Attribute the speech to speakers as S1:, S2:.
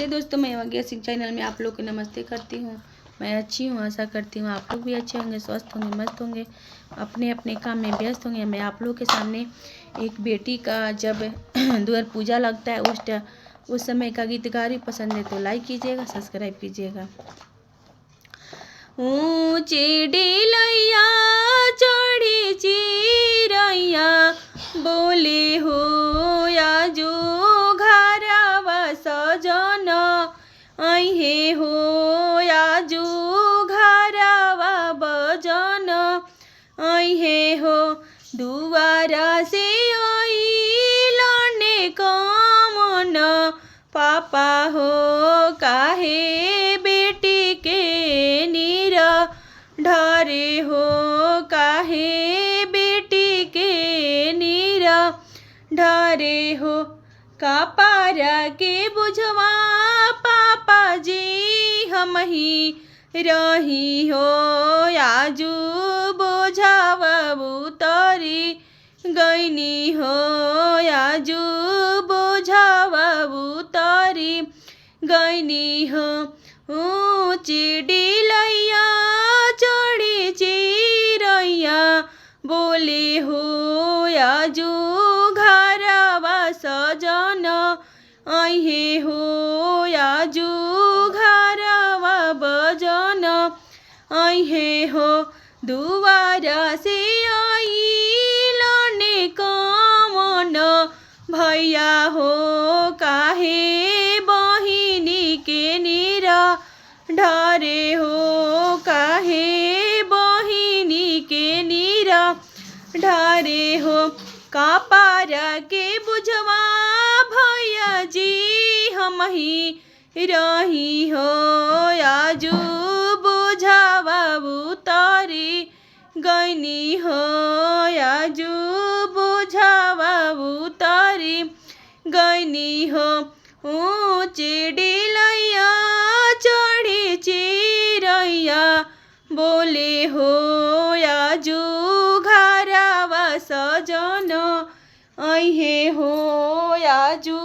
S1: नमस्ते दोस्तों, मैं योगिया सिंह चैनल में आप लोग को नमस्ते करती हूँ। मैं अच्छी हूँ, आशा करती हूँ आप लोग भी अच्छे होंगे, स्वस्थ होंगे, मस्त होंगे, अपने अपने काम में व्यस्त होंगे। मैं आप लोग के सामने एक बेटी का जब द्वार पूजा लगता है उस समय का गीत गा रही। पसंद है तो लाइक कीजिएगा, सब्सक्राइब कीजिएगा। ऊंचे डेलैया चढ़ी चिरैया बोले हो या जो घरवा सजन अहे हो या जो घरवा बजन अहे हो। दुआरा से अइलने कमन पापा हो काहे बेटी के नीर ढरे हो, काहे बेटी के नीर ढरे हो। कपारा के बुझवा पापा जी हम ही रही हो, आजू बोझाव उतरी गईनी हो, आजू बोझाव उतरी गईनी हो। ऊंची डेलैया चढ़ी चिरैया बोले हो आजू घरवा सजन अहे हो, आजू घरवा बजन अहे हो। दुआरा से अइलने कमन भैया हो काहे बहिनी के नीर ढरे हो, काहे बहिनी के नीर ढरे हो। कपारा के बुझवा भैया जी हम ही रही हो, आजू बुझावा उतरी गईनी हो, आजू बुझावा उतरी गईनी हो। ऊंचे डेलैया चढ़ी चिरैया बोले हो आजू घरवा सजन अहे हो, आजू